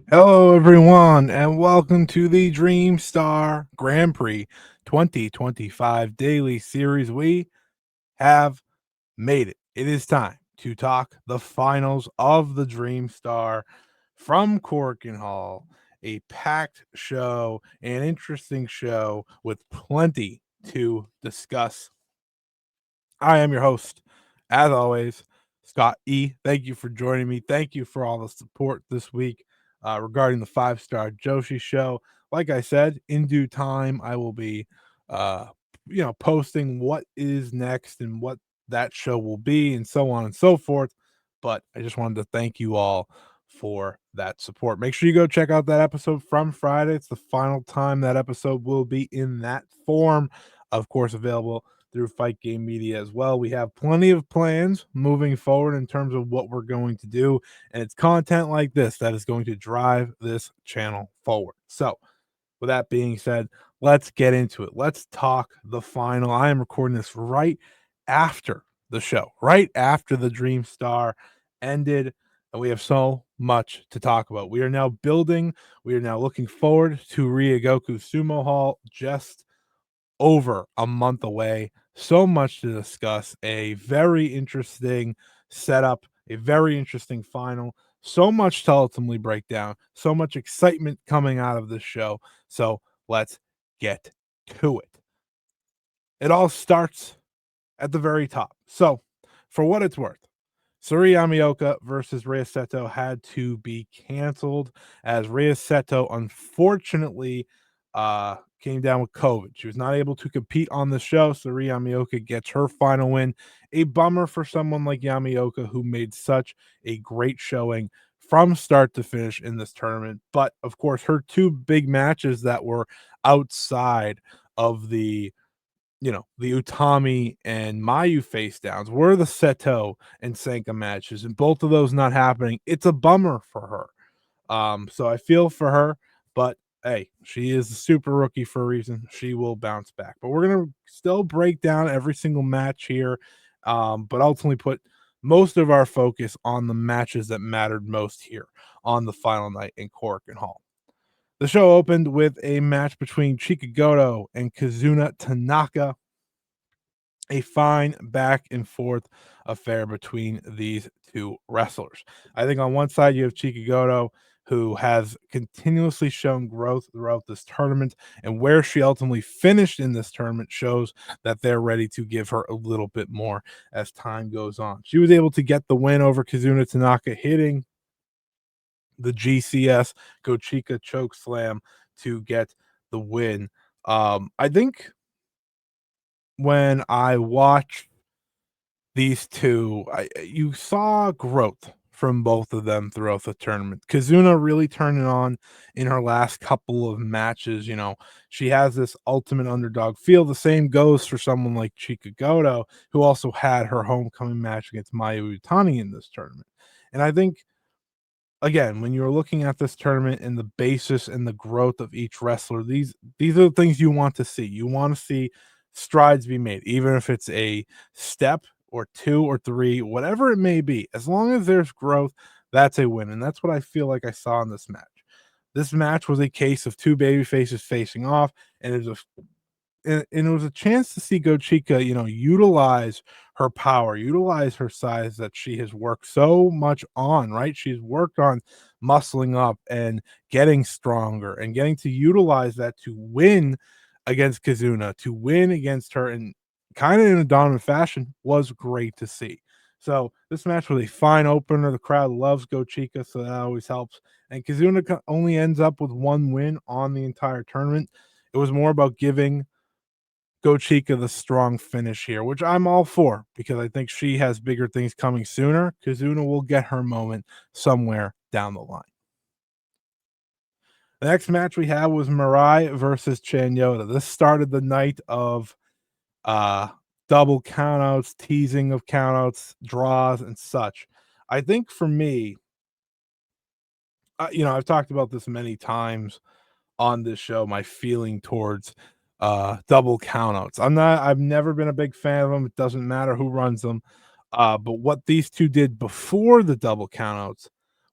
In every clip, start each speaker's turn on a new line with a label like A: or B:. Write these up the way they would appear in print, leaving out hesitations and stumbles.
A: Hello, everyone, and welcome to the Dream Star Grand Prix 2025 Daily Series. We have made it. It is time to talk the finals of the Dream Star from Corkin Hall. A packed show, an interesting show with plenty to discuss. I am your host, as always, Scott E. Thank you for joining me. Thank you for all the support this week regarding the 5-star Joshi show. Like I said, in due time, I will be, uh, posting what is next and what that show will be, and so on and so forth. But I just wanted to thank you all for that support. Make sure you go check out that episode from Friday. It's the final time that episode will be in that form. Of course, available through Fight Game Media as well. We have plenty of plans moving forward in terms of what we're going to do, and it's content like this that is going to drive this channel forward. So, with that being said, let's get into it. Let's talk the final. I am recording this right after the show, right after the Dream Star ended, and we have so much to talk about. We are now building, we are now looking forward to Ryogoku Sumo Hall just over a month away. So much to discuss. A very interesting setup, a very interesting final. So much to ultimately break down. So much excitement coming out of this show. So let's get to it. It all starts at the very top. So, for what it's worth, Suri Yamaoka versus Rhea Seto had to be canceled as Rhea Seto unfortunately came down with COVID. She was not able to compete on the show. Suri Yamaoka gets her final win. A bummer for someone like Yamaoka who made such a great showing from start to finish in this tournament. But of course, her two big matches that were outside of the Utami and Mayu face downs were the Seto and Sanka matches, and both of those not happening. It's a bummer for her. So I feel for her, but hey, she is a super rookie for a reason. She will bounce back. But we're gonna still break down every single match here, but ultimately put most of our focus on the matches that mattered most here on the final night in Korakuen Hall. The show opened with a match between Chika Goto and Kizuna Tanaka, a fine back and forth affair between these two wrestlers. I think on one side you have Chika Goto, who has continuously shown growth throughout this tournament, and where she ultimately finished in this tournament shows that they're ready to give her a little bit more as time goes on. She was able to get the win over Kizuna Tanaka, hitting the GCS Go Chika choke slam to get the win. I think when I watched these two, you saw growth from both of them throughout the tournament. Kizuna really turning on in her last couple of matches. She has this ultimate underdog feel. The same goes for someone like Chika Goto, who also had her homecoming match against Mayu Utani in this tournament. And I think, again, when you're looking at this tournament and the basis and the growth of each wrestler, these are the things you want to see. You want to see strides be made, even if it's a step or two or three, whatever it may be. As long as there's growth, that's a win. And that's what I feel like I saw in this match. This match was a case of two baby faces facing off, and it was a chance to see Go Chika, utilize her power, utilize her size that she has worked so much on, right? She's worked on muscling up and getting stronger and getting to utilize that to win against Kizuna, to win against her, and kind of in a dominant fashion was great to see. So this match was a fine opener. The crowd loves Go Chika, so that always helps. And Kizuna only ends up with one win on the entire tournament. It was more about giving Go Chika the strong finish here, which I'm all for because I think she has bigger things coming sooner. Kizuna will get her moment somewhere down the line. The next match we had was MIRAI versus Chanyota. This started the night of uh double countouts, teasing of countouts, draws, and such. I think for me, I've talked about this many times on this show, my feeling towards double countouts. I've never been a big fan of them. It doesn't matter who runs them. But what these two did before the double countouts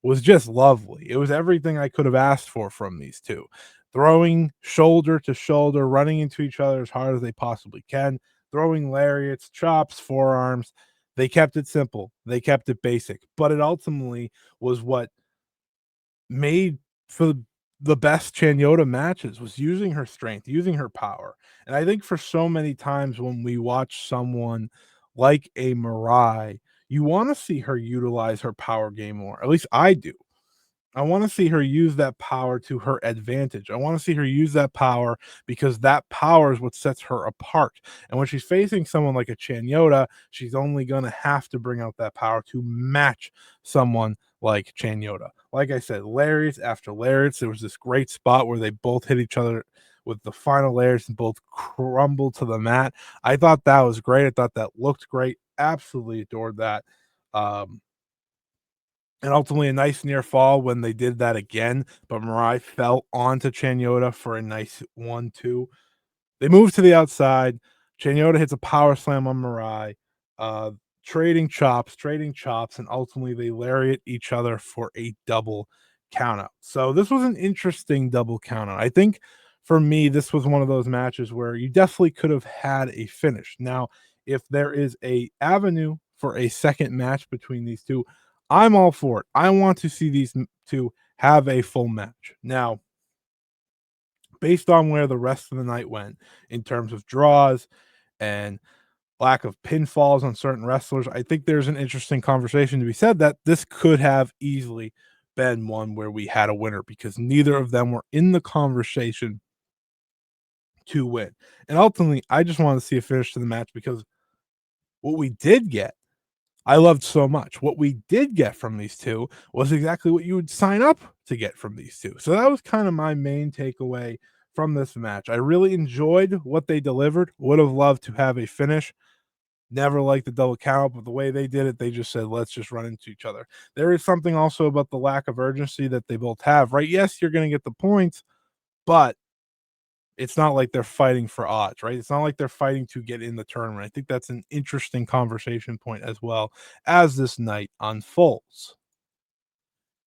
A: was just lovely. It was everything I could have asked for from these two. Throwing shoulder to shoulder, running into each other as hard as they possibly can, throwing lariats, chops, forearms. They kept it simple. They kept it basic. But it ultimately was what made for the best Chanyota matches, was using her strength, using her power. And I think for so many times when we watch someone like a Mirai, you want to see her utilize her power game more. At least I do. I want to see her use that power to her advantage. I want to see her use that power because that power is what sets her apart. And when she's facing someone like a Chanyota, she's only going to have to bring out that power to match someone like Chanyota. Like I said, lariats after lariats. There was this great spot where they both hit each other with the final layers and both crumbled to the mat. I thought that was great. I thought that looked great. Absolutely adored that. Um, and ultimately a nice near fall when they did that again, but Mirai fell onto Chanyota for a nice 1-2. They move to the outside. Chanyota hits a power slam on Mirai, uh, trading chops, and ultimately they lariat each other for a double countout. So this was an interesting double countout. I think for me, this was one of those matches where you definitely could have had a finish. Now, if there is a avenue for a second match between these two, I'm all for it. I want to see these two have a full match. Now, based on where the rest of the night went in terms of draws and lack of pinfalls on certain wrestlers, I think there's an interesting conversation to be said that this could have easily been one where we had a winner because neither of them were in the conversation to win. And ultimately, I just wanted to see a finish to the match because what we did get I loved so much. What we did get from these two was exactly what you would sign up to get from these two. So that was kind of my main takeaway from this match. I really enjoyed what they delivered. Would have loved to have a finish. Never liked the double count, but the way they did it, they just said, let's just run into each other. There is something also about the lack of urgency that they both have, right? Yes, you're going to get the points, but it's not like they're fighting for odds, right? It's not like they're fighting to get in the tournament. I think that's an interesting conversation point as well as this night unfolds.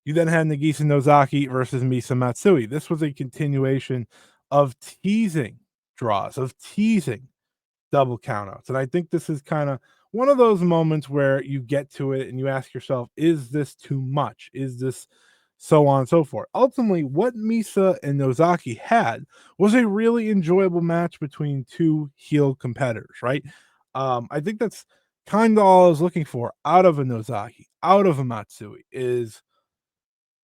A: You then had Nagisa Nozaki versus Misa Matsui. This was a continuation of teasing draws, of teasing double countouts. And I think this is kind of one of those moments where you get to it and you ask yourself, is this too much? Is this so on and so forth? Ultimately, what Misa and Nozaki had was a really enjoyable match between two heel competitors, right? I think that's kind of all I was looking for out of a Nozaki, out of a Matsui, is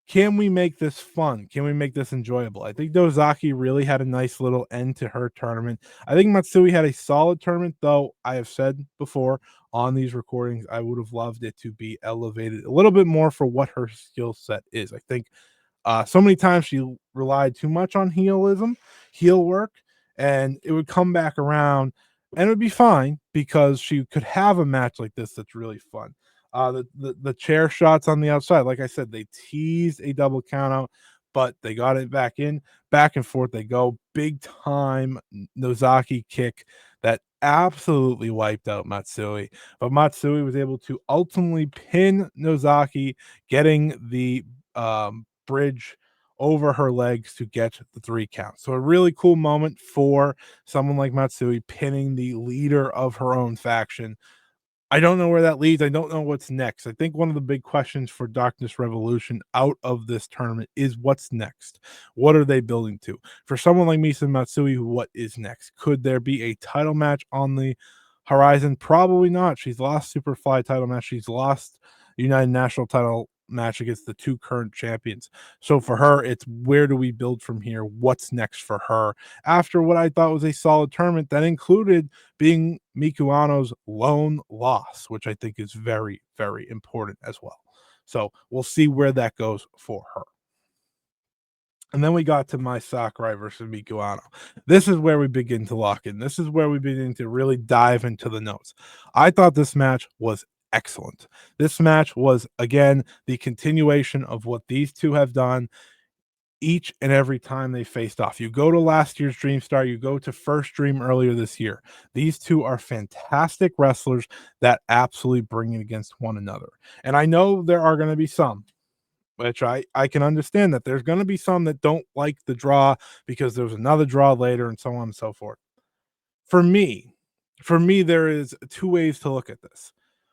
A: can we make this fun? Can we make this enjoyable? I think Nozaki really had a nice little end to her tournament. I think Matsui had a solid tournament, though I have said before on these recordings, I would have loved it to be elevated a little bit more for what her skill set is. I think so many times she relied too much on heel work, and it would come back around and it would be fine because she could have a match like this that's really fun. The chair shots on the outside, like I said, they teased a double count out, but they got it back in, back and forth they go. Big time Nozaki kick that absolutely wiped out Matsui. But Matsui was able to ultimately pin Nozaki, getting the bridge over her legs to get the 3 count. So a really cool moment for someone like Matsui pinning the leader of her own faction. I don't know where that leads. I don't know what's next. I think one of the big questions for Darkness Revolution out of this tournament is what's next? What are they building to? For someone like Misa Matsui, what is next? Could there be a title match on the horizon? Probably not. She's lost Superfly title match. She's lost United National title match against the two current champions. So for her, it's where do we build from here? What's next for her after what I thought was a solid tournament that included being Miku Aono's lone loss, which I think is very, very important as well. So we'll see where that goes for her. And then we got to my Sakurai versus Miku Aono. This is where we begin to lock in. This is where we begin to really dive into the notes. I thought this match was excellent. This match was, again, the continuation of what these two have done each and every time they faced off. You go to last year's Dream Star, you go to First Dream earlier this year. These two are fantastic wrestlers that absolutely bring it against one another. And I know there are going to be some, which I can understand that there's going to be some that don't like the draw because there's another draw later and so on and so forth. For me, there is two ways to look at this.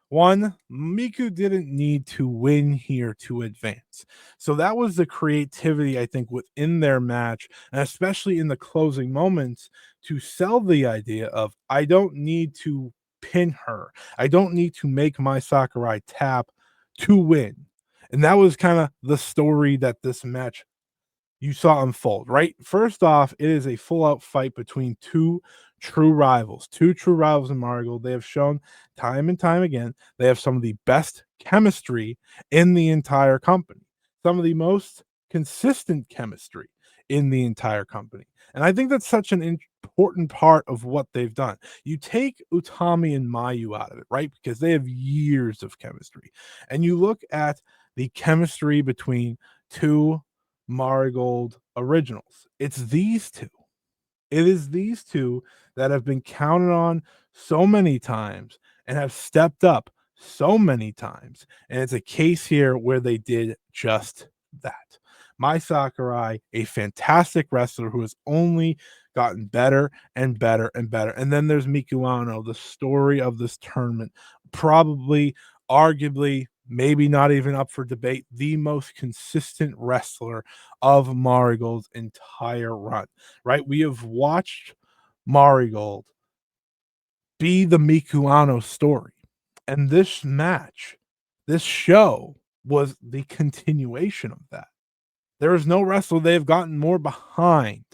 A: One, Miku didn't need to win here to advance. So that was the creativity, I think, within their match, and especially in the closing moments, to sell the idea of I don't need to pin her. I don't need to make my Sakurai tap to win. And that was kind of the story that this match you saw unfold, right? First off, it is a full out fight between two true rivals in Marigold. They have shown time and time again they have some of the best chemistry in the entire company, some of the most consistent chemistry in the entire company. And I think that's such an important part of what they've done. You take Utami and Mayu out of it, right? Because they have years of chemistry. And you look at the chemistry between two Marigold originals. It's these two. It is these two that have been counted on so many times and have stepped up so many times. And it's a case here where they did just that. My Sakurai, a fantastic wrestler who has only gotten better and better and better. And then there's Miku Aono, the story of this tournament, probably, arguably, maybe not even up for debate, the most consistent wrestler of Marigold's entire run, right? We have watched Marigold be the Miku Aono story. And this match, this show was the continuation of that. There is no wrestler they've gotten more behind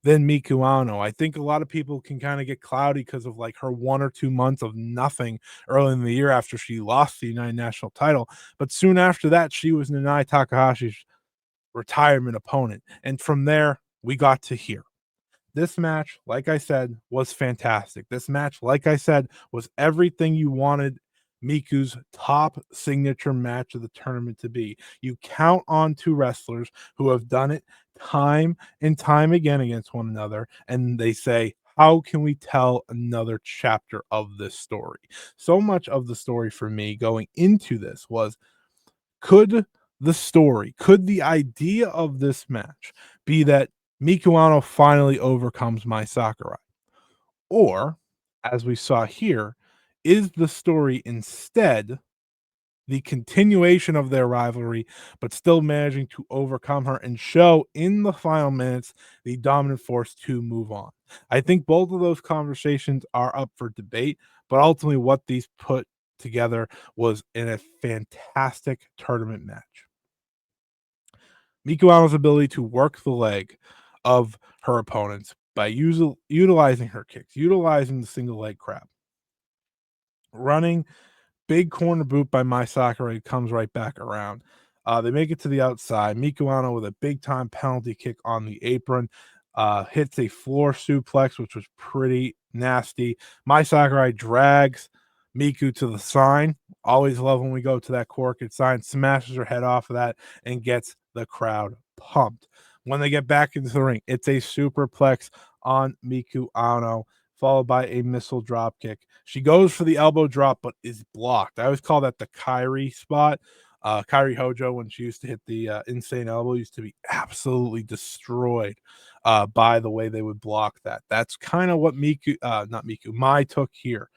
A: than Miku Aono. I think a lot of people can kind of get cloudy because of like her 1 or 2 months of nothing early in the year after she lost the United National title. But soon after that, she was Nanae Takahashi's retirement opponent. And from there, we got to here. This match, like I said, was fantastic. This match, like I said, was everything you wanted Miku's top signature match of the tournament to be. You count on two wrestlers who have done it time and time again against one another, and they say, how can we tell another chapter of this story? So much of the story for me going into this was, could could the idea of this match be that Miku Aono finally overcomes my Sakurai? Or, as we saw here, is the story instead the continuation of their rivalry, but still managing to overcome her and show in the final minutes the dominant force to move on? I think both of those conversations are up for debate, but ultimately what these put together was in a fantastic tournament match. Miku Aono's ability to work the leg of her opponents by utilizing her kicks, utilizing the single leg crab, running big corner boot by Mai Sakurai comes right back around. They make it to the outside. Miku Aono with a big time penalty kick on the apron. Hits a floor suplex, which was pretty nasty. Mai Sakurai drags Miku to the sign. Always love when we go to that corked sign. Smashes her head off of that and gets the crowd pumped. When they get back into the ring, it's a superplex on Miku Aono, followed by a missile drop kick. She goes for the elbow drop, but is blocked. I always call that the Kairi spot. Kairi Hojo, when she used to hit the insane elbow, used to be absolutely destroyed by the way they would block that. That's kind of what Mai took here.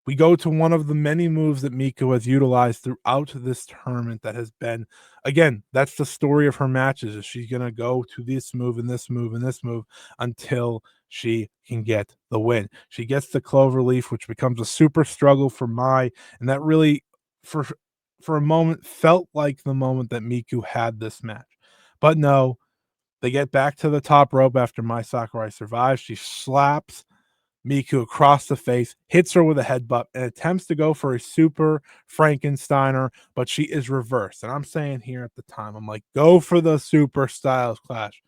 A: We go to one of the many moves that Miku has utilized throughout this tournament that has been, again, that's the story of her matches. Is she's going to go to this move and this move and this move until she can get the win. She gets the clover leaf, which becomes a super struggle for Mai, and that really, for a moment, felt like the moment that Miku had this match. But no, they get back to the top rope after Mai Sakurai survives. She slaps Miku across the face, hits her with a headbutt, and attempts to go for a super Frankensteiner, but she is reversed. And I'm saying here at the time, I'm like, go for the super Styles Clash.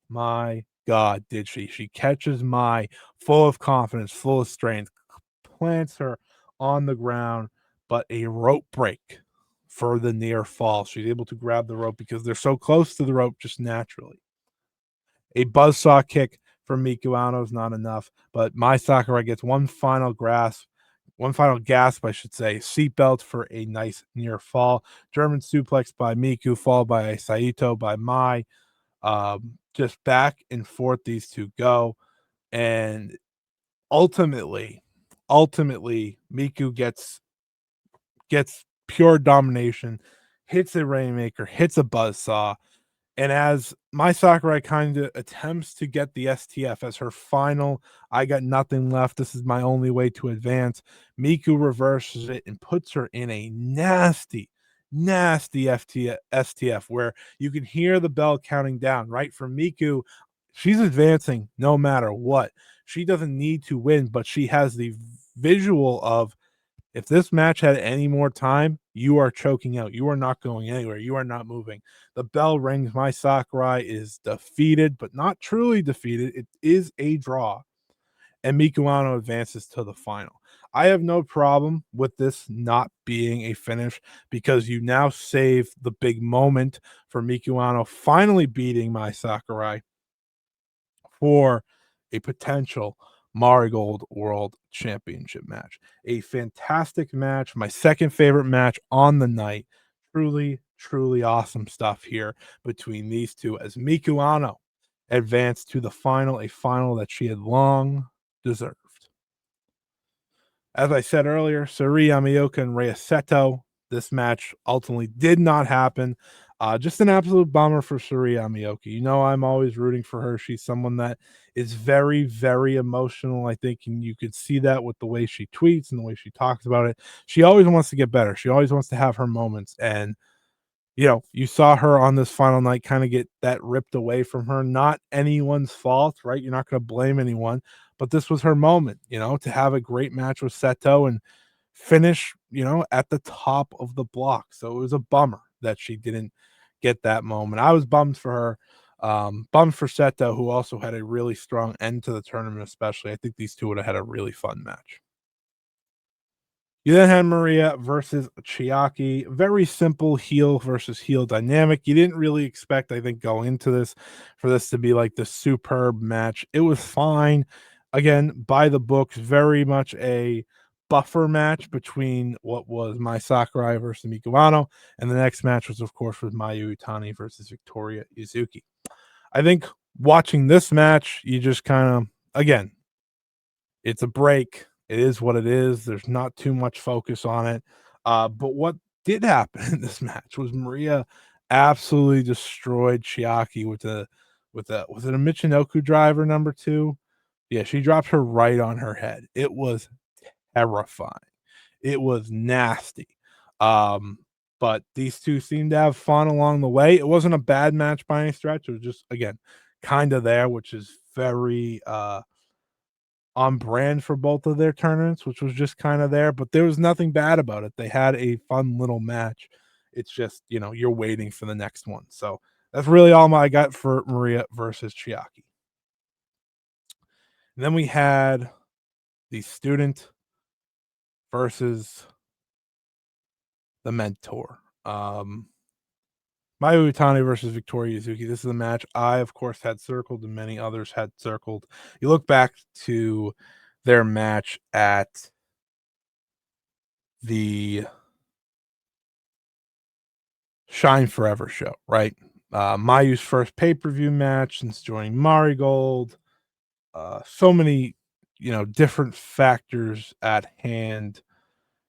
A: My God, did she? She catches Mai full of confidence, full of strength, plants her on the ground, but a rope break for the near fall. She's able to grab the rope because they're so close to the rope just naturally. A buzzsaw kick from Miku Aono is not enough, but Mai Sakurai gets one final grasp one final gasp, I should say. Seatbelt for a nice near fall. German suplex by Miku, followed by Saito by Mai. Just back and forth these two go. And ultimately, Miku gets pure domination, hits a Rainmaker, hits a Buzzsaw, and as my Sakurai kind of attempts to get the STF as her final, I got nothing left. This is my only way to advance. Miku reverses it and puts her in a nasty STF where you can hear the bell counting down, right? For Miku, she's advancing no matter what. She doesn't need to win, but she has the visual of if this match had any more time, you are choking out. You are not going anywhere. You are not moving. The bell rings. My Sakurai is defeated, but not truly defeated. It is a draw. And Miku Aono advances to the final. I have no problem with this not being a finish because you now save the big moment for Miku Aono finally beating my Sakurai for a potential Marigold World Championship match. A fantastic match, my second favorite match on the night. Truly awesome stuff here between these two as Miku Aono advanced to the final, a final that she had long deserved. As I said earlier, Sari Yamaoka and Rhea Seto. This match ultimately did not happen. Just an absolute bummer for Sari Yamaoka. You know, I'm always rooting for her. She's someone that is very emotional. I think, and you could see that with the way she tweets and the way she talks about it. She always wants to get better. She always wants to have her moments. And you know, you saw her on this final night kind of get that ripped away from her. Not anyone's fault, right? You're not going to blame anyone, but this was her moment, you know, to have a great match with Seto and finish, you know, at the top of the block. So it was a bummer that she didn't get that moment. I was bummed for her. Bummed for Seto, who also had a really strong end to the tournament, especially. I think these two would have had a really fun match. You then had Maria versus CHIAKI. Very simple heel versus heel dynamic. You didn't really expect, I think, going into this for this to be like the superb match. It was fine. Again, by the books, very much a buffer match between what was my Sakurai versus Miku Aono, and the next match was, of course, with Mayu Utami versus Victoria Yuzuki. I think watching this match, you just kind of, again, it's a break. It is what it is. There's not too much focus on it. But what did happen in this match was Maria absolutely destroyed CHIAKI with a was it a Michinoku driver number two? Yeah, she dropped her right on her head. It was terrifying. It was nasty. Um, but these two seemed to have fun along the way. It wasn't a bad match by any stretch. It was just again kind of there, which is very on brand for both of their tournaments, which was just kind of there, but there was nothing bad about it. They had a fun little match. It's just, you know, you're waiting for the next one. So that's really all I got for Maria versus CHIAKI. And then we had the student versus the mentor. Mayu Utani versus Victoria Yuzuki. This is a match I, of course, had circled and many others had circled. You look back to their match at the Shine Forever show, right? Mayu's first pay-per-view match since joining Marigold. So many, you know, different factors at hand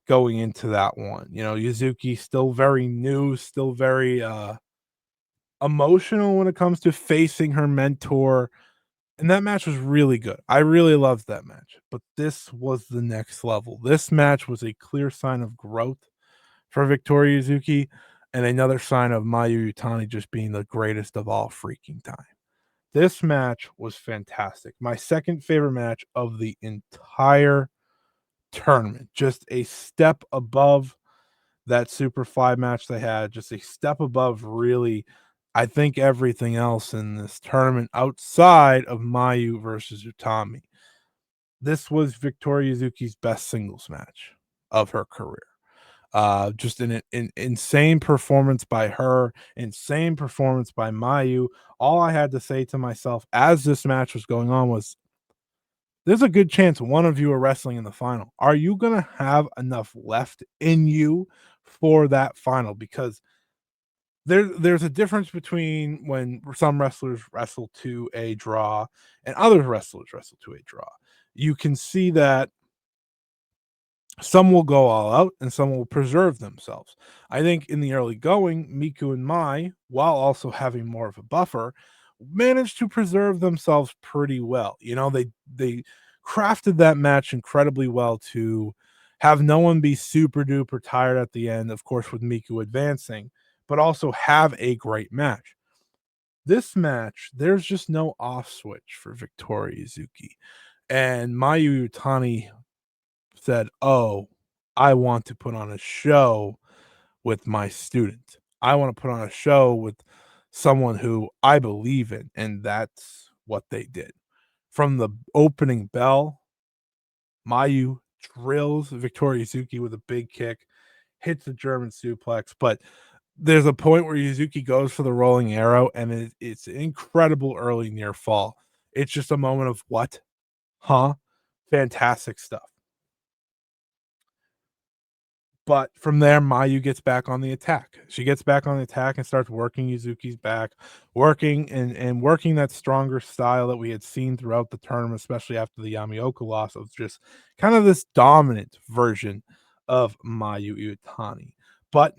A: going into that one. You know, Yuzuki still very new, still very emotional when it comes to facing her mentor. And that match was really good. I really loved that match. But this was the next level. This match was a clear sign of growth for Victoria Yuzuki, and another sign of Mayu Utani just being the greatest of all freaking time. This match was fantastic. My second favorite match of the entire tournament. Just a step above that Super 5 match they had, just a step above really, I think, everything else in this tournament outside of Mayu versus Utami. This was Victoria Yuzuki's best singles match of her career. Just an insane performance by her, insane performance by Mayu. All I had to say to myself as this match was going on was, there's a good chance one of you are wrestling in the final. Are you gonna have enough left in you for that final? Because there's a difference between when some wrestlers wrestle to a draw and other wrestlers wrestle to a draw. You can see that some will go all out and some will preserve themselves. I think in the early going, Miku and Mai, while also having more of a buffer, managed to preserve themselves pretty well. You know, they crafted that match incredibly well to have no one be super duper tired at the end, of course, with Miku advancing, but also have a great match. This match, there's just no off switch for Victoria Yuzuki. And Mayu Utani said, "Oh, I want to put on a show with my student. I want to put on a show with someone who I believe in." And that's what they did. From the opening bell, Mayu drills Victoria Yuzuki with a big kick, hits a German suplex, but there's a point where Yuzuki goes for the rolling arrow, and it's an incredible early near fall. It's just a moment of what? Huh? Fantastic stuff. But from there, Mayu gets back on the attack. She gets back on the attack and starts working Yuzuki's back, working and working that stronger style that we had seen throughout the tournament, especially after the Yamaoka loss, of just kind of this dominant version of Mayu Iwatani. But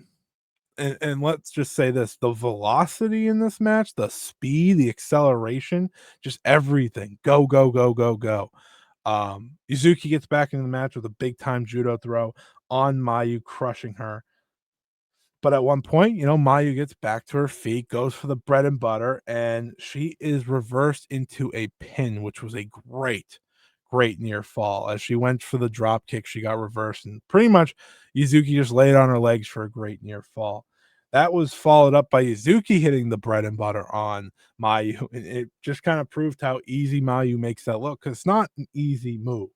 A: and let's just say this, the velocity in this match, the speed, the acceleration, just everything. Go, go, go, go, go. Yuzuki gets back in the match with a big time judo throw on Mayu, crushing her. But at one point, you know, Mayu gets back to her feet, goes for the bread and butter, and she is reversed into a pin, which was a great near fall. As she went for the drop kick, she got reversed, and pretty much Yuzuki just laid on her legs for a great near fall. That was followed up by Yuzuki hitting the bread and butter on Mayu. And it just kind of proved how easy Mayu makes that look, because it's not an easy move.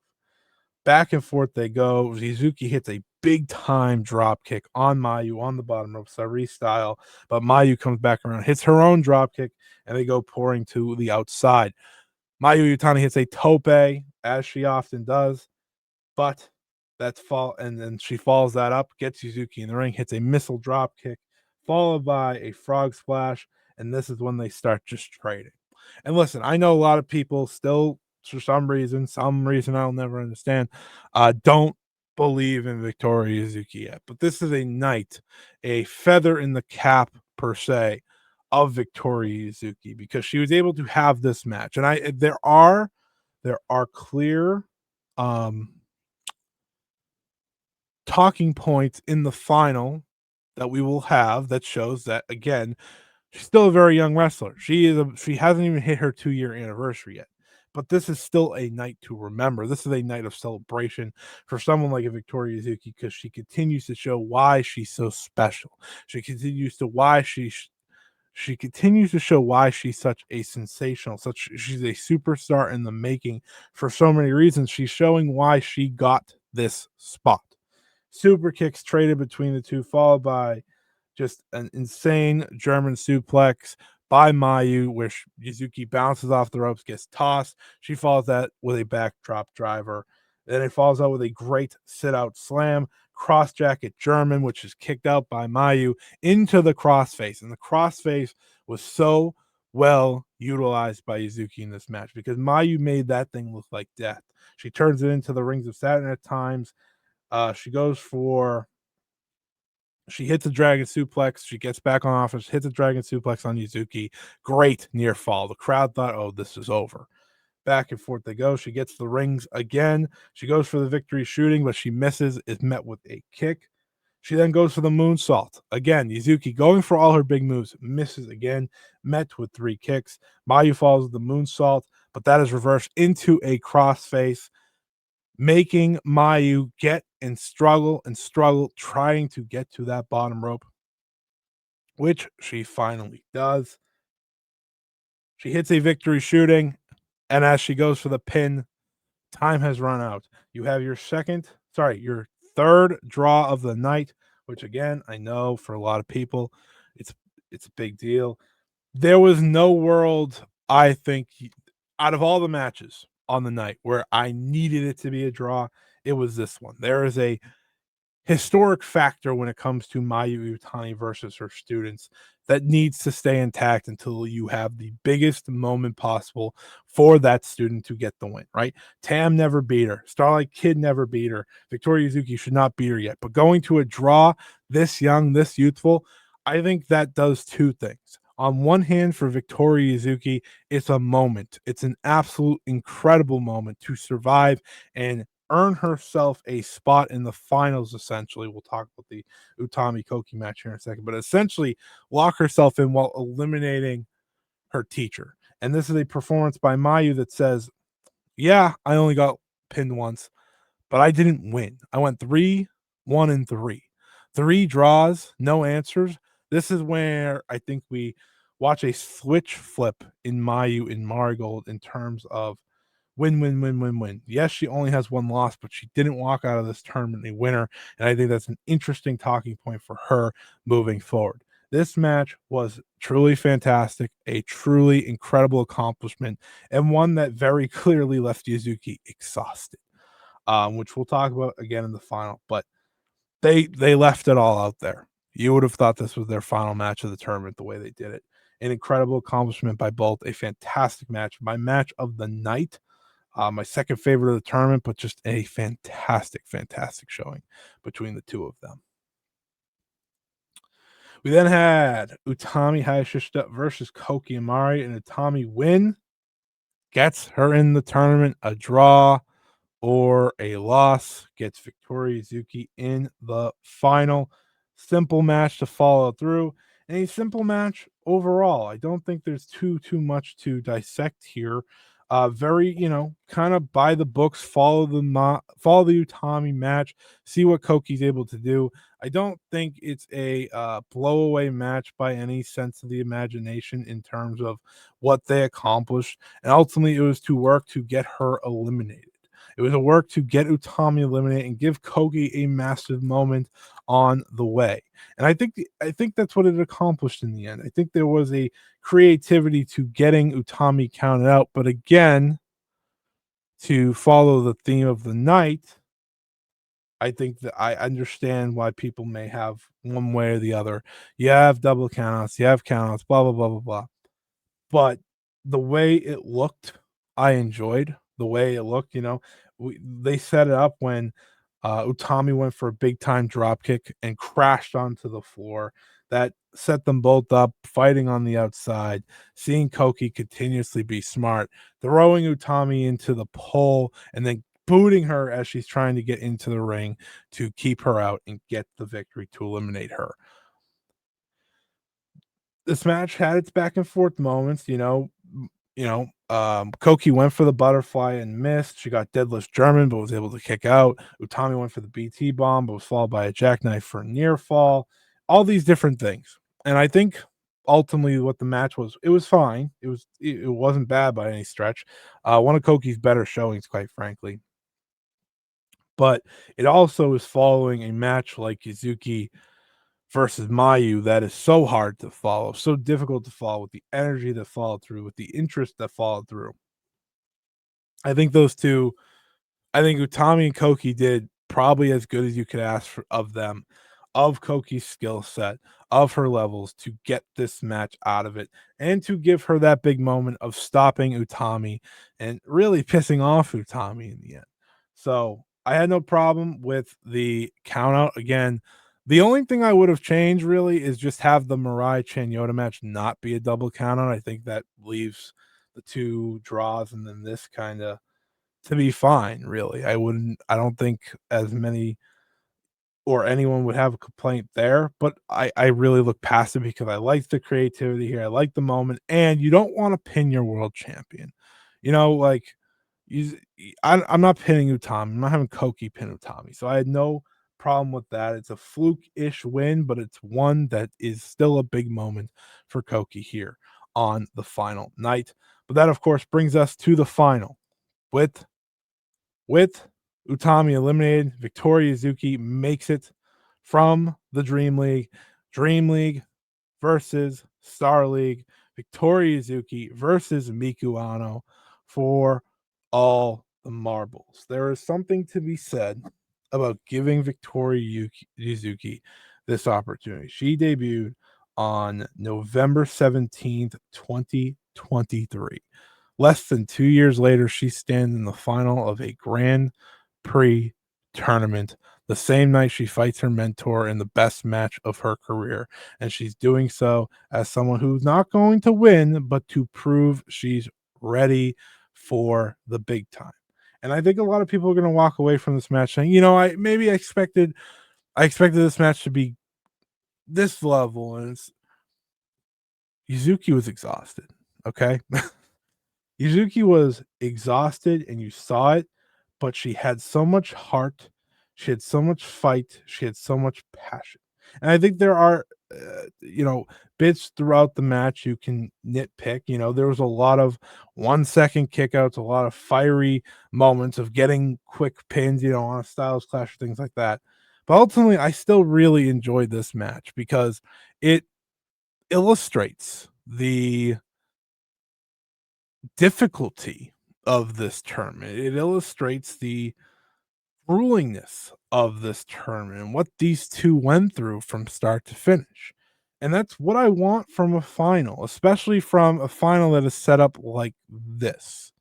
A: Back and forth they go. Suzuki hits a big time drop kick on Mayu on the bottom rope, Sari style. But Mayu comes back around, hits her own drop kick, and they go pouring to the outside. Mayu Utani hits a tope, as she often does, but that's fall, and then she follows that up, gets Suzuki in the ring, hits a missile drop kick, followed by a frog splash, and this is when they start just trading. And listen, I know a lot of people still, for some reason I'll never understand, don't believe in Victoria Suzuki yet. But this is a night, a feather in the cap per se of Victoria Suzuki, because she was able to have this match. And there are clear um talking points in the final that we will have that shows that, again, she's still a very young wrestler. She hasn't even hit her 2-year anniversary yet. But this is still a night to remember. This is a night of celebration for someone like a Victoria Yuzuki, because she continues to show why she's so special. She continues to show why she's such a sensational, such she's a superstar in the making for so many reasons. She's showing why she got this spot. Super kicks traded between the two, followed by just an insane German suplex by Mayu, where Yuzuki bounces off the ropes, gets tossed. She follows that with a backdrop driver. Then it follows out with a great sit out slam, cross jacket German, which is kicked out by Mayu into the crossface. And the crossface was so well utilized by Yuzuki in this match, because Mayu made that thing look like death. She turns it into the rings of Saturn at times. She goes for she hits a dragon suplex. She gets back on offense, hits a dragon suplex on Yuzuki. Great near fall. The crowd thought, oh, this is over. Back and forth they go. She gets the rings again. She goes for the victory shooting, but she misses, is met with a kick. She then goes for the moonsault. Again, Yuzuki going for all her big moves, misses again, met with 3 kicks. Mayu falls with the moonsault, but that is reversed into a crossface, making Mayu get and struggle, trying to get to that bottom rope, which she finally does. She hits a victory shooting, and as she goes for the pin, time has run out. You have your third draw of the night, which again, I know for a lot of people, it's it's a big deal. There was no world, I think, out of all the matches, on the night where I needed it to be a draw, it was this one. There is a historic factor when it comes to Mayu Utani versus her students that needs to stay intact until you have the biggest moment possible for that student to get the win, right? Tam never beat her. Starlight Kid never beat her. Victoria Yuzuki should not beat her yet. But going to a draw this young, this youthful, I think that does two things. On one hand, for Victoria Yuzuki, it's a moment. It's an absolute incredible moment to survive and earn herself a spot in the finals, essentially. We'll talk about the Utami Kouki match here in a second, but essentially lock herself in while eliminating her teacher. And this is a performance by Mayu that says, yeah, I only got pinned once, but I didn't win. I went 3-1-3. Three draws, no answers. This is where I think we watch a switch flip in Mayu in Marigold in terms of win, win, win, win, win. Yes, she only has one loss, but she didn't walk out of this tournament a winner. And I think that's an interesting talking point for her moving forward. This match was truly fantastic, a truly incredible accomplishment, and one that very clearly left Yuzuki exhausted, which we'll talk about again in the final. But they left it all out there. You would have thought this was their final match of the tournament the way they did it. An incredible accomplishment by both, a fantastic match. My match of the night, my second favorite of the tournament, but just a fantastic, fantastic showing between the two of them. We then had Utami Hayashishita versus Kouki Amarei, and Utami win gets her in the tournament. A draw or a loss gets Victoria Yuzuki in the final. Simple match to follow through, and a simple match overall. I don't think there's too much to dissect here. Very, kind of by the books. Follow the Utami match. See what Koki's able to do. I don't think it's a blowaway match by any sense of the imagination in terms of what they accomplished, and ultimately it was to work to get her eliminated. It was a work to get Utami eliminated and give Kouki a massive moment on the way. And I think that's what it accomplished in the end. I think there was a creativity to getting Utami counted out, but again, to follow the theme of the night, I think that I understand why people may have one way or the other. You have double countouts, you have countouts, blah blah blah blah blah. But the way it looked, I enjoyed the way it looked. They set it up when Utami went for a big time drop kick and crashed onto the floor. That set them both up, fighting on the outside, seeing Kouki continuously be smart, throwing Utami into the pole, and then booting her as she's trying to get into the ring to keep her out and get the victory to eliminate her. This match had its back and forth moments, Kouki went for the butterfly and missed. She got deadlift German, but was able to kick out. Utami went for the BT bomb, but was followed by a jackknife for a near fall. All these different things. And I think ultimately what the match was, it was fine. It wasn't bad by any stretch. One of Koki's better showings, quite frankly. But it also is following a match like Yuzuki versus Mayu that is so hard to follow, so difficult to follow, with the energy that followed through, with the interest that followed through. I think those two, I think Utami and Kouki did probably as good as you could ask for, of them, of Koki's skill set, of her levels to get this match out of it and to give her that big moment of stopping Utami and really pissing off Utami in the end. So I had no problem with the count out. Again, the only thing I would have changed really is just have the MIRAI Chanyota match not be a double count out. I think that leaves the two draws and then this kind of to be fine, really. I don't think as many or anyone would have a complaint there, but I really look past it because I like the creativity here. I like the moment, and you don't want to pin your world champion. Like you, I'm not pinning Utami. I'm not having Kouki pin Utami. So I had no problem with that. It's a fluke-ish win, but it's one that is still a big moment for Kouki here on the final night. But that, of course, brings us to the final with Utami eliminated. Victoria Yuzuki makes it from the Dream League. Dream League versus Star League. Victoria Yuzuki versus Miku Aono for all the marbles. There is something to be said about giving Victoria Yuzuki this opportunity. She debuted on November 17th, 2023. Less than 2 years later, she stands in the final of a Grand Prix tournament the same night she fights her mentor in the best match of her career. And she's doing so as someone who's not going to win, but to prove she's ready for the big time. And I think a lot of people are going to walk away from this match saying, I expected this match to be this level, and Yuzuki was exhausted. Okay. Yuzuki was exhausted and you saw it, but she had so much heart, she had so much fight, she had so much passion. And I think there are, bits throughout the match you can nitpick. There was a lot of 1 second kickouts, a lot of fiery moments of getting quick pins, on a Styles Clash, things like that. But ultimately, I still really enjoyed this match because it illustrates the difficulty of this tournament. It illustrates the gruelingness of this tournament and what these two went through from start to finish. And that's what I want from a final, especially from a final that is set up like this.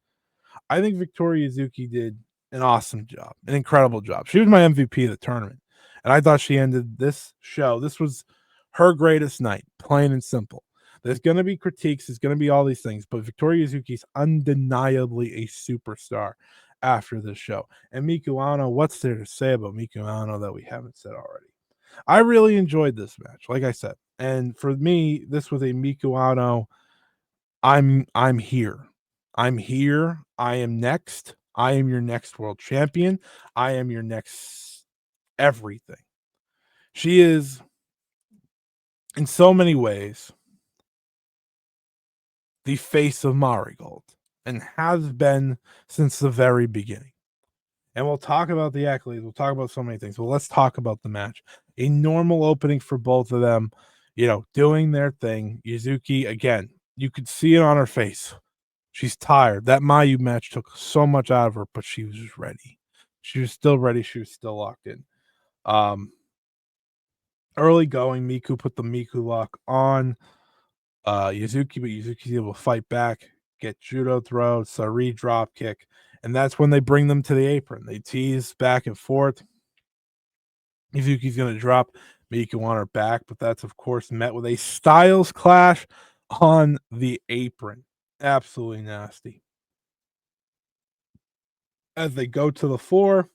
A: I think Victoria Yuzuki did an awesome job, an incredible job. She was my MVP of the tournament. And I thought she ended this show. This was her greatest night, plain and simple. There's going to be critiques, there's going to be all these things, but Victoria Yuzuki's undeniably a superstar after this show. And Miku Aono, what's there to say about Miku Aono that we haven't said already? I really enjoyed this match, like I said. And for me, this was a Miku Aono. I'm here. I'm here. I am next. I am your next world champion. I am your next everything. She is in so many ways the face of Marigold and has been since the very beginning. And we'll talk about the accolades. We'll talk about so many things. But let's talk about the match. A normal opening for both of them, doing their thing. Yuzuki, again, you could see it on her face. She's tired. That Mayu match took so much out of her, but she was ready. She was still ready. She was still locked in. Early going, Miku put the Miku lock on Yuzuki, but Yuzuki's able to fight back, get judo throw, Sari drop kick, and that's when they bring them to the apron. They tease back and forth. Yuzuki's going to drop Miku on her back, but that's, of course, met with a Styles Clash on the apron. Absolutely nasty. As they go to the floor,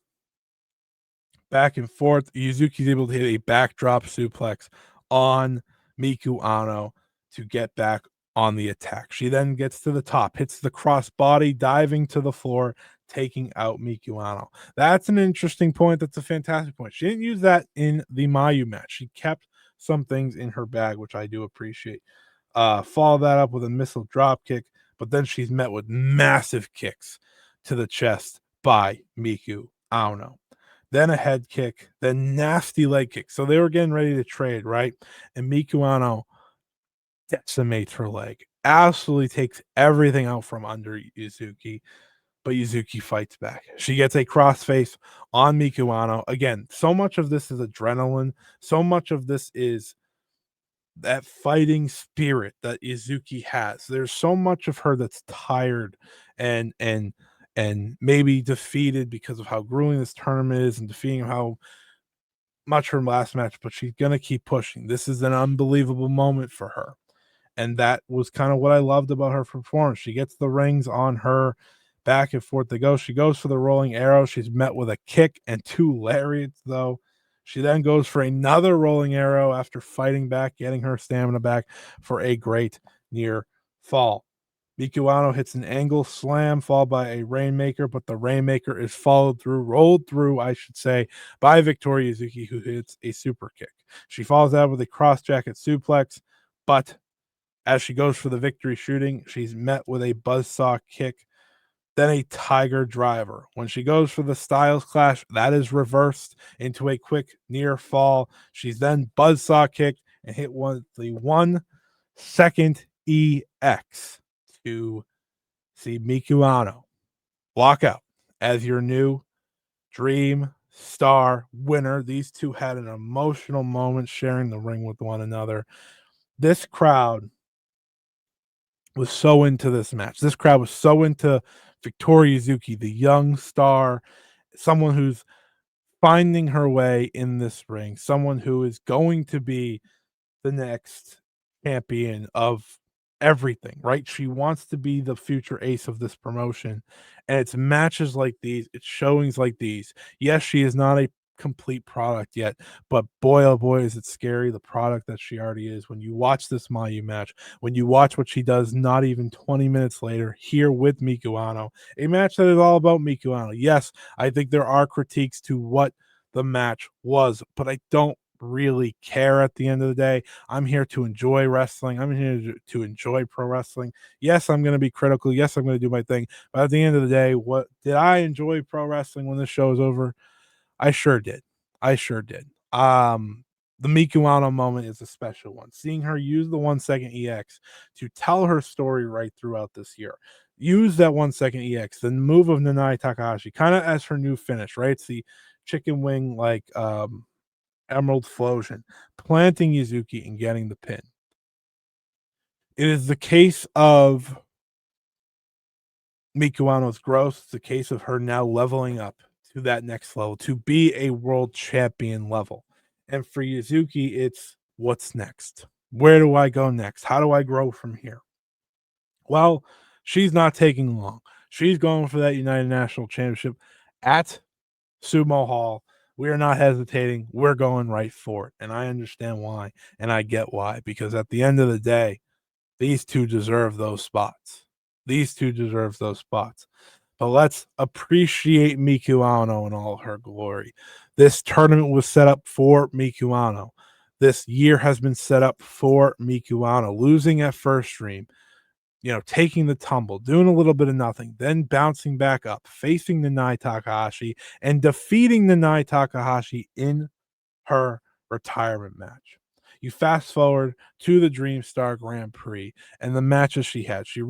A: back and forth, Yuzuki's able to hit a backdrop suplex on Miku Aono to get back on the attack. She then gets to the top, hits the crossbody, diving to the floor, taking out Miku Aono. That's an interesting point. That's a fantastic point. She didn't use that in the Mayu match. She kept some things in her bag, which I do appreciate. Follow that up with a missile drop kick, but then she's met with massive kicks to the chest by Miku Aono. Then a head kick, then nasty leg kick. So they were getting ready to trade, right? And Miku Aono decimates her leg, absolutely takes everything out from under Yuzuki, but Yuzuki fights back. She gets a crossface on Miku Aono. Again, so much of this is adrenaline. So much of this is that fighting spirit that Yuzuki has. There's so much of her that's tired and maybe defeated because of how grueling this tournament is and defeating how much her last match, but she's gonna keep pushing. This is an unbelievable moment for her. And that was kind of what I loved about her performance. She gets the rings on her, back and forth they go. She goes for the rolling arrow. She's met with a kick and two lariats, though. She then goes for another rolling arrow after fighting back, getting her stamina back for a great near fall. Miku Aono hits an angle slam followed by a Rainmaker, but the Rainmaker is rolled through, I should say, by Victoria Yuzuki, who hits a super kick. She falls out with a cross jacket suplex, but as she goes for the victory shooting, she's met with a buzzsaw kick, then a tiger driver. When she goes for the Styles Clash, that is reversed into a quick near fall. She's then buzzsaw kicked and hit the 1 second EX to see Miku Aono walk out as your new Dream Star winner. These two had an emotional moment sharing the ring with one another. This crowd was so into this match. This crowd was so into Victoria Yuzuki, the young star, someone who's finding her way in this ring, someone who is going to be the next champion of everything, right? She wants to be the future ace of this promotion. And it's matches like these, it's showings like these. Yes, she is not a complete product yet, but boy, oh boy, is it scary the product that she already is. When you watch this Mayu match, when you watch what she does not even 20 minutes later here with Miku Aono, a match that is all about Miku Aono. Yes, I think there are critiques to what the match was, but I don't really care at the end of the day. I'm here to enjoy wrestling. I'm here to enjoy pro wrestling. Yes, I'm going to be critical. Yes, I'm going to do my thing. But at the end of the day, what did I enjoy pro wrestling when this show is over? I sure did. I sure did. The Miku Aono moment is a special one. Seeing her use the 1 second EX to tell her story right throughout this year. Use that 1 second EX, the move of Nanae Takahashi, kind of as her new finish, right? It's the chicken wing like Emerald Flosion, planting Yuzuki and getting the pin. It is the case of Miku Aono's growth. It's the case of her now leveling up to that next level, to be a world champion level. And for Yuzuki, it's what's next? Where do I go next? How do I grow from here? Well, she's not taking long. She's going for that United National Championship at Sumo Hall. We are not hesitating. We're going right for it. And I understand why. And I get why. Because at the end of the day, these two deserve those spots. These two deserve those spots. But let's appreciate Miku Aono in all her glory. This tournament was set up for Miku Aono. This year has been set up for Miku Aono. Losing at first stream, taking the tumble, doing a little bit of nothing, then bouncing back up, facing Nanae Takahashi, and defeating Nanae Takahashi in her retirement match. You fast forward to the Dream Star Grand Prix and the matches she had. She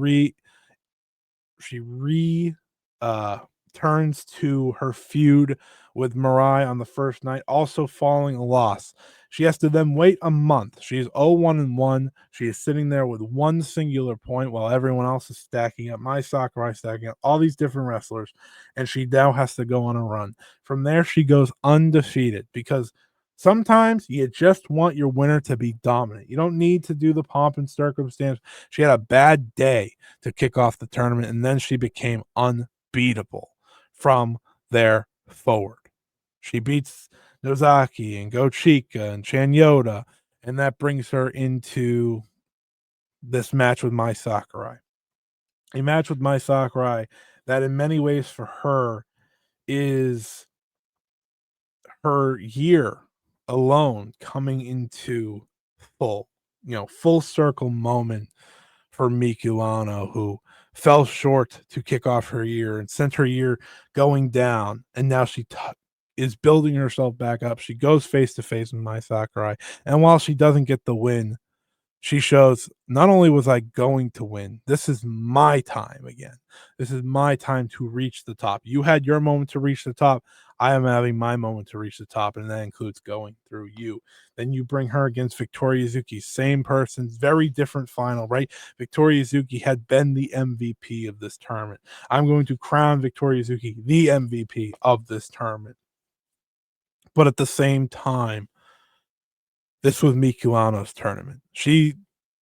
A: turns to her feud with MIRAI on the first night, also following a loss. She has to then wait a month. She is 0-1-1. She is sitting there with one singular point while everyone else is stacking up. Sakurai stacking up all these different wrestlers, and she now has to go on a run. From there, she goes undefeated because sometimes you just want your winner to be dominant. You don't need to do the pomp and circumstance. She had a bad day to kick off the tournament, and then she became unbeatable from there forward. She beats Nozaki and Chika and Chanyota, and that brings her into this match with Mai Sakurai. A match with Mai Sakurai that in many ways for her is her year alone coming into full circle moment for Miku Aono, who fell short to kick off her year and sent her year going down. And now she is building herself back up. She goes face to face with Mai Sakurai. And while she doesn't get the win, she shows not only was I going to win, this is my time again. This is my time to reach the top. You had your moment to reach the top. I am having my moment to reach the top, and that includes going through you. Then you bring her against Victoria Yuzuki, same person, very different final, right? Victoria Yuzuki had been the MVP of this tournament. I'm going to crown Victoria Yuzuki the MVP of this tournament. But at the same time, this was Miku Aono's tournament. She,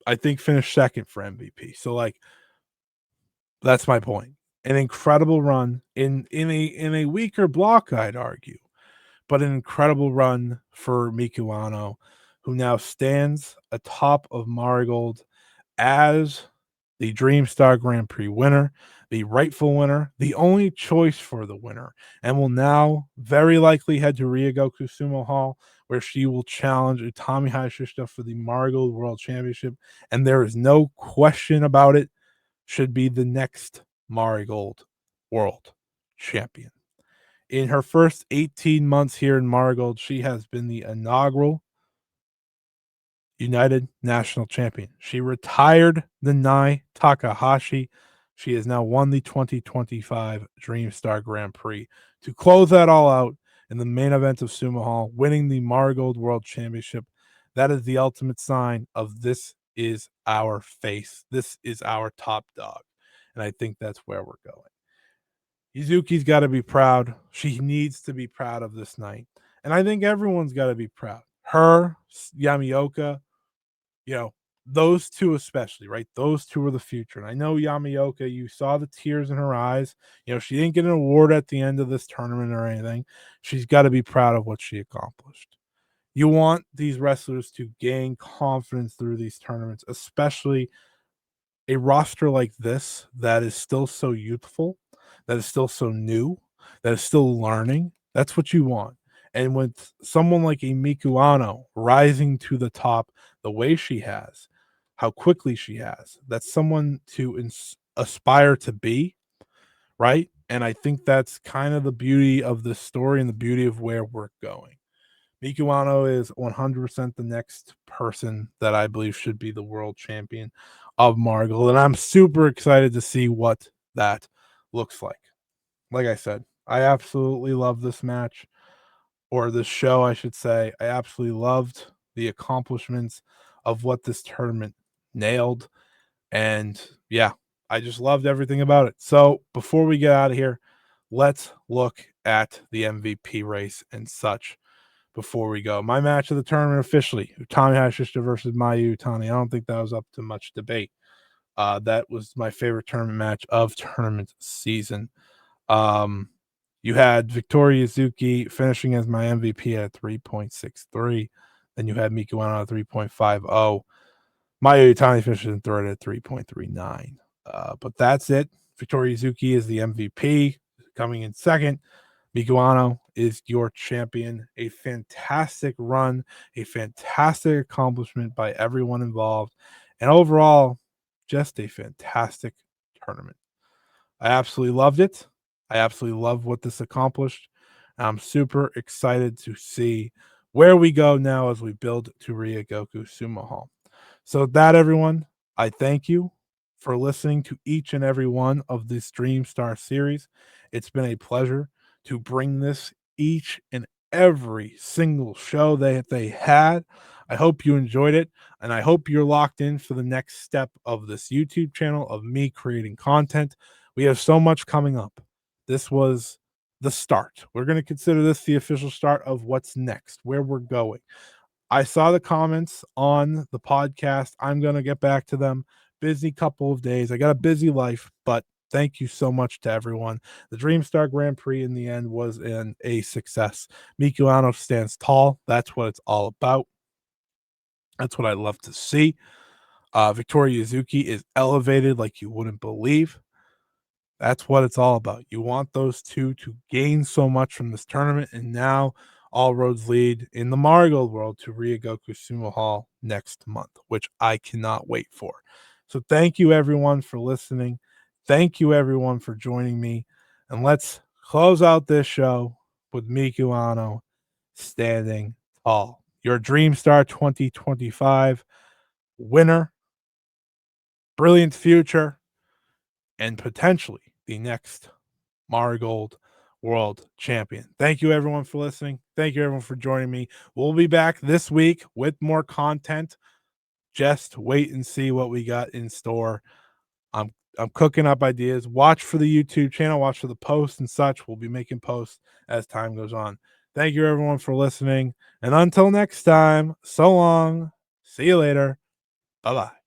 A: I think, finished second for MVP. So, that's my point. An incredible run in a weaker block, I'd argue, but an incredible run for Miku Aono, who now stands atop of Marigold as the Dream Star Grand Prix winner, the rightful winner, the only choice for the winner, and will now very likely head to Ryogoku Sumo Hall, where she will challenge Utami Hayashishita for the Marigold World Championship. And there is no question about it, should be the next Marigold World Champion. In her first 18 months here in Marigold, she has been the inaugural United National Champion. She retired Nanae Takahashi. She has now won the 2025 Dream Star Grand Prix to close that all out in the main event of Sumo Hall, winning the Marigold World Championship. That is the ultimate sign of this is our face. This is our top dog. And I think that's where we're going. Yuzuki's got to be proud. She needs to be proud of this night. And I think everyone's got to be proud. Her, Yamioka, you know, those two especially, right? Those two are the future. And I know Yamioka, you saw the tears in her eyes. You know, she didn't get an award at the end of this tournament or anything. She's got to be proud of what she accomplished. You want these wrestlers to gain confidence through these tournaments, especially a roster like this that is still so youthful, that is still so new, that is still learning. That's what you want. And with someone like a Miku Aono rising to the top the way she has, how quickly she has, that's someone to aspire to be, right? And I think that's kind of the beauty of this story and the beauty of where we're going. Miku Aono is 100% the next person that I believe should be the world champion of Marigold. And I'm super excited to see what that looks like. Like I said, I absolutely love this match, or this show, I should say. I absolutely loved the accomplishments of what this tournament nailed. And yeah, I just loved everything about it. So before we get out of here, let's look at the MVP race and such before we go. My match of the tournament officially, Utami Hayashishita versus Mayu Utani. I don't think that was up to much debate. That was my favorite tournament match of tournament season. You had Victoria Yuzuki finishing as my MVP at 3.63. Then you had Miku Aono at 3.50. Mayu Utani finishes in third at 3.39. But that's it. Victoria Yuzuki is the MVP. Coming in second, Miku Aono is your champion. A fantastic run, a fantastic accomplishment by everyone involved, and overall, just a fantastic tournament. I absolutely loved it. I absolutely love what this accomplished. I'm super excited to see where we go now as we build to Ryogoku Sumo Hall. So, with that, everyone, I thank you for listening to each and every one of this Dream Star series. It's been a pleasure to bring this each and every single show that they had. I hope you enjoyed it, and I hope you're locked in for the next step of this YouTube channel of me creating content. We have so much coming up. This was the start. We're going to consider this the official start of what's next, where we're going. I saw the comments on the podcast. I'm going to get back to them. Busy couple of days. I got a busy life, but thank you so much to everyone. The Dream Star Grand Prix in the end was a success. Miku Aono stands tall. That's what it's all about. That's what I love to see. Victoria Yuzuki is elevated like you wouldn't believe. That's what it's all about. You want those two to gain so much from this tournament, and now all roads lead in the Marigold world to Ryogoku Sumo Hall next month, which I cannot wait for. So thank you everyone for listening. Thank you everyone for joining me. And let's close out this show with Miku Aono standing tall. Your Dream Star 2025 winner, brilliant future, and potentially the next Marigold World Champion. Thank you, everyone, for listening. Thank you, everyone, for joining me. We'll be back this week with more content. Just wait and see what we got in store. I'm cooking up ideas. Watch for the YouTube channel. Watch for the posts and such. We'll be making posts as time goes on. Thank you, everyone, for listening. And until next time, so long. See you later. Bye-bye.